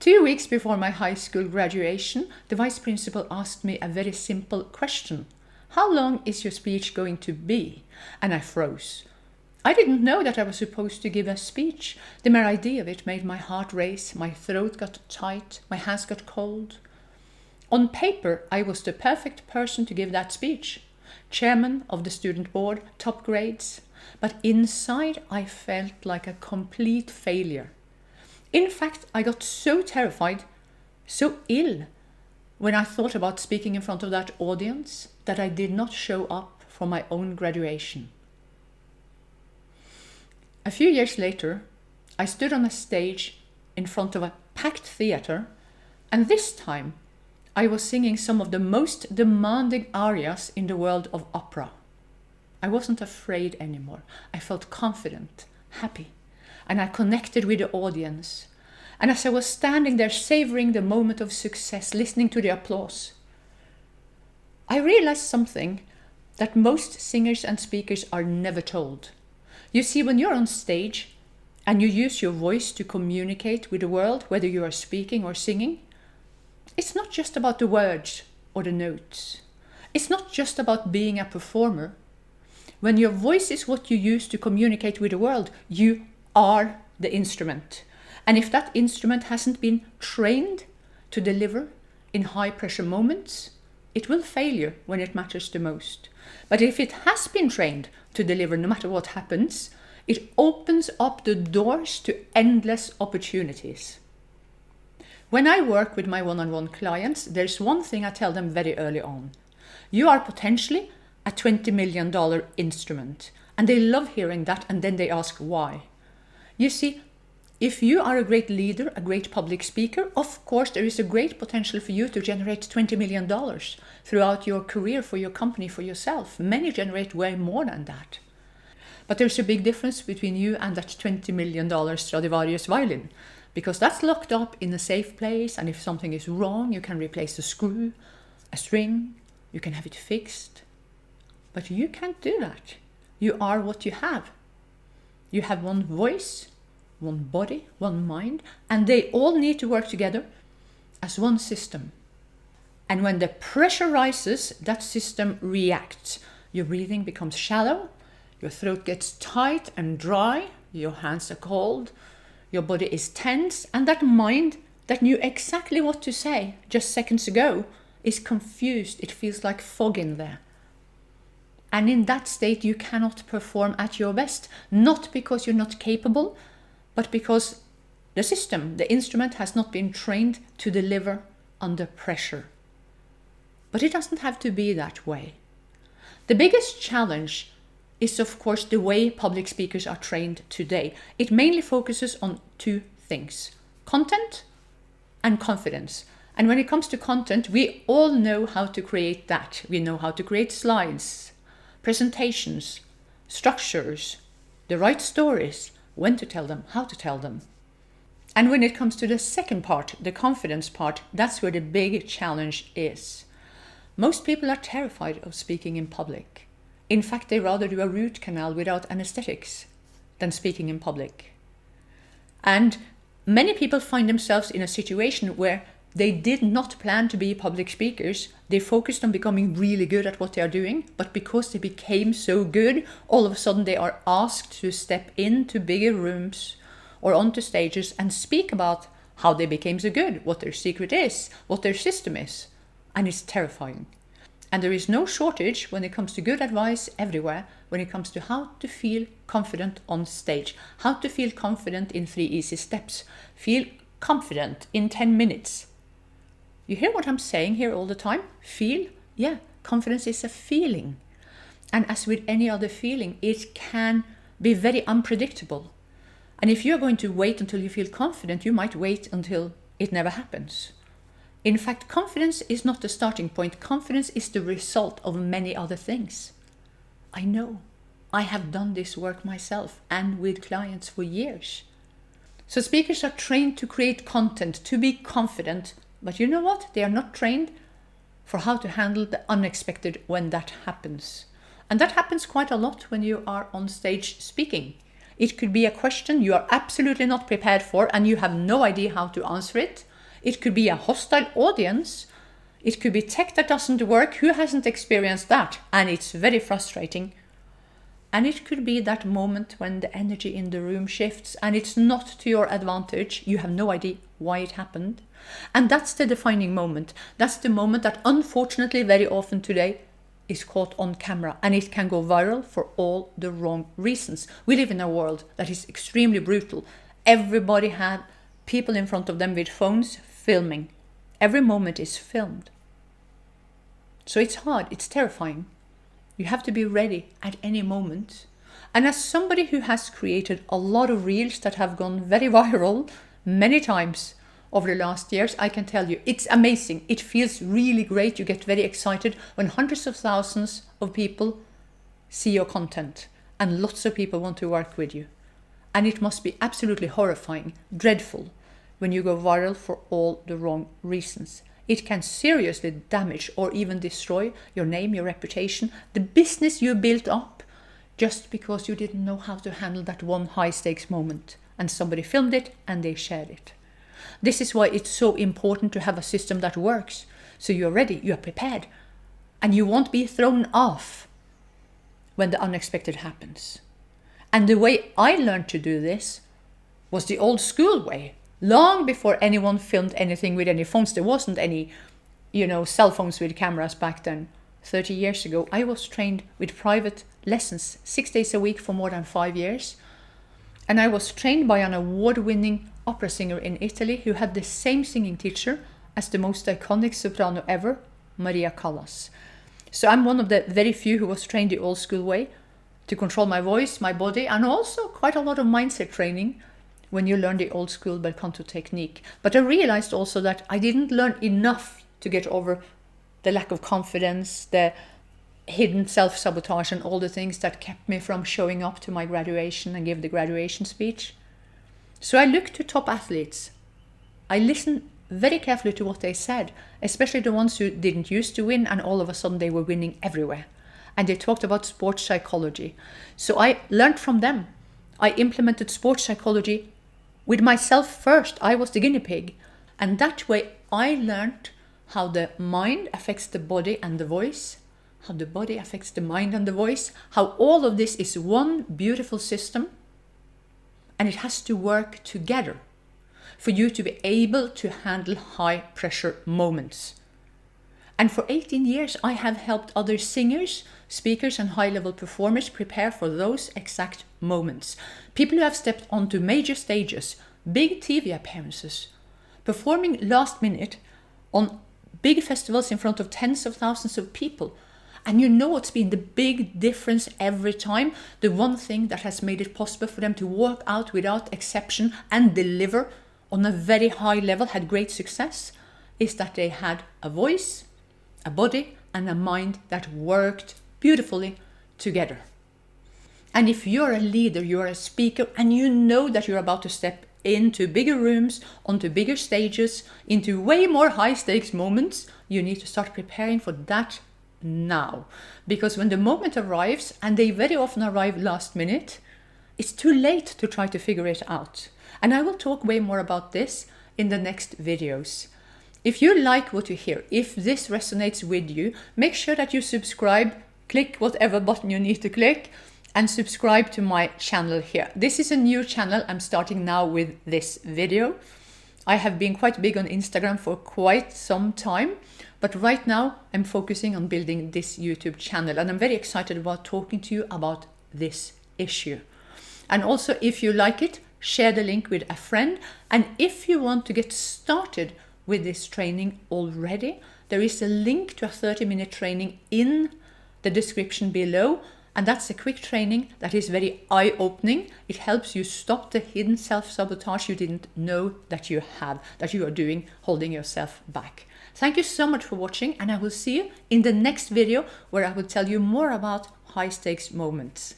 2 weeks before my high school graduation, the vice principal asked me a very simple question. How long is your speech going to be? And I froze. I didn't know that I was supposed to give a speech. The mere idea of it made my heart race, my throat got tight, my hands got cold. On paper, I was the perfect person to give that speech. Chairman of the student board, top grades. But inside, I felt like a complete failure. In fact, I got so terrified, so ill, when I thought about speaking in front of that audience, that I did not show up for my own graduation. A few years later, I stood on a stage in front of a packed theater, and this time I was singing some of the most demanding arias in the world of opera. I wasn't afraid anymore. I felt confident, happy, and I connected with the audience. And as I was standing there savoring the moment of success, listening to the applause, I realized something that most singers and speakers are never told. You see, when you're on stage and you use your voice to communicate with the world, whether you are speaking or singing, it's not just about the words or the notes. It's not just about being a performer. When your voice is what you use to communicate with the world, you are the instrument. And if that instrument hasn't been trained to deliver in high-pressure moments, it will fail you when it matters the most. But if it has been trained to deliver no matter what happens, it opens up the doors to endless opportunities. When I work with my one-on-one clients, there's one thing I tell them very early on. You are potentially a $20 million instrument. And they love hearing that, and then they ask why. You see, if you are a great leader, a great public speaker, of course there is a great potential for you to generate $20 million throughout your career, for your company, for yourself. Many generate way more than that. But there's a big difference between you and that $20 million Stradivarius violin, because that's locked up in a safe place, and if something is wrong, you can replace a screw, a string, you can have it fixed. But you can't do that. You are what you have. You have one voice, one body, one mind, and they all need to work together as one system. And when the pressure rises, that system reacts. Your breathing becomes shallow, your throat gets tight and dry, your hands are cold, your body is tense, and that mind that knew exactly what to say just seconds ago is confused. It feels like fog in there. And in that state, you cannot perform at your best, not because you're not capable, but because the system, the instrument, has not been trained to deliver under pressure. But it doesn't have to be that way. The biggest challenge is, of course, the way public speakers are trained today. It mainly focuses on two things: content and confidence. And when it comes to content, we all know how to create that. We know how to create slides, presentations, structures, the right stories, when to tell them, how to tell them. And when it comes to the second part, the confidence part, that's where the big challenge is. Most people are terrified of speaking in public. In fact, they rather do a root canal without anesthetics than speaking in public. And many people find themselves in a situation where they did not plan to be public speakers. They focused on becoming really good at what they are doing, but because they became so good, all of a sudden they are asked to step into bigger rooms or onto stages and speak about how they became so good, what their secret is, what their system is. And it's terrifying. And there is no shortage when it comes to good advice everywhere, when it comes to how to feel confident on stage, how to feel confident in 3 easy steps, feel confident in 10 minutes. You hear what I'm saying here all the time? Feel? Yeah, confidence is a feeling. And as with any other feeling, it can be very unpredictable. And if you're going to wait until you feel confident, you might wait until it never happens. In fact, confidence is not the starting point. Confidence is the result of many other things. I know. I have done this work myself and with clients for years. So speakers are trained to create content, to be confident. But you know what? They are not trained for how to handle the unexpected when that happens. And that happens quite a lot when you are on stage speaking. It could be a question you are absolutely not prepared for and you have no idea how to answer it. It could be a hostile audience. It could be tech that doesn't work. Who hasn't experienced that? And it's very frustrating. And it could be that moment when the energy in the room shifts and it's not to your advantage. You have no idea why it happened. And that's the defining moment. That's the moment that unfortunately very often today is caught on camera, and it can go viral for all the wrong reasons. We live in a world that is extremely brutal. Everybody had people in front of them with phones filming. Every moment is filmed. So it's hard, it's terrifying. You have to be ready at any moment. And as somebody who has created a lot of reels that have gone very viral many times over the last years, I can tell you, it's amazing. It feels really great. You get very excited when hundreds of thousands of people see your content and lots of people want to work with you. And it must be absolutely horrifying, dreadful, when you go viral for all the wrong reasons. It can seriously damage or even destroy your name, your reputation, the business you built up, just because you didn't know how to handle that one high stakes moment and somebody filmed it and they shared it. This is why it's so important to have a system that works. So you're ready, you're prepared, and you won't be thrown off when the unexpected happens. And the way I learned to do this was the old school way. Long before anyone filmed anything with any phones, there wasn't any, cell phones with cameras back then. 30 years ago, I was trained with private lessons 6 days a week for more than 5 years. And I was trained by an award-winning opera singer in Italy who had the same singing teacher as the most iconic soprano ever, Maria Callas. So I'm one of the very few who was trained the old school way to control my voice, my body, and also quite a lot of mindset training when you learn the old school bel canto technique. But I realized also that I didn't learn enough to get over the lack of confidence, the hidden self-sabotage and all the things that kept me from showing up to my graduation and give the graduation speech. So I looked to top athletes. I listened very carefully to what they said, especially the ones who didn't used to win and all of a sudden they were winning everywhere. And they talked about sports psychology. So I learned from them. I implemented sports psychology with myself first. I was the guinea pig. And that way I learned how the mind affects the body and the voice, how the body affects the mind and the voice, how all of this is one beautiful system, and it has to work together for you to be able to handle high pressure moments. And for 18 years, I have helped other singers, speakers, and high-level performers prepare for those exact moments. People who have stepped onto major stages, big TV appearances, performing last minute on big festivals in front of tens of thousands of people. And you know what's been the big difference every time? The one thing that has made it possible for them to walk out without exception and deliver on a very high level, had great success, is that they had a voice, a body, and a mind that worked beautifully together. And if you're a leader, you're a speaker, and you know that you're about to step into bigger rooms, onto bigger stages, into way more high stakes moments, you need to start preparing for that now. Because when the moment arrives, and they very often arrive last minute, it's too late to try to figure it out. And I will talk way more about this in the next videos. If you like what you hear, if this resonates with you, make sure that you subscribe, click whatever button you need to click, and subscribe to my channel here. This is a new channel. I'm starting now with this video. I have been quite big on Instagram for quite some time, but right now I'm focusing on building this YouTube channel, and I'm very excited about talking to you about this issue. And also, if you like it, share the link with a friend. And if you want to get started with this training already, there is a link to a 30-minute training in the description below. And that's a quick training that is very eye-opening. It helps you stop the hidden self-sabotage you didn't know that you have, that you are doing, holding yourself back. Thank you so much for watching, and I will see you in the next video where I will tell you more about high-stakes moments.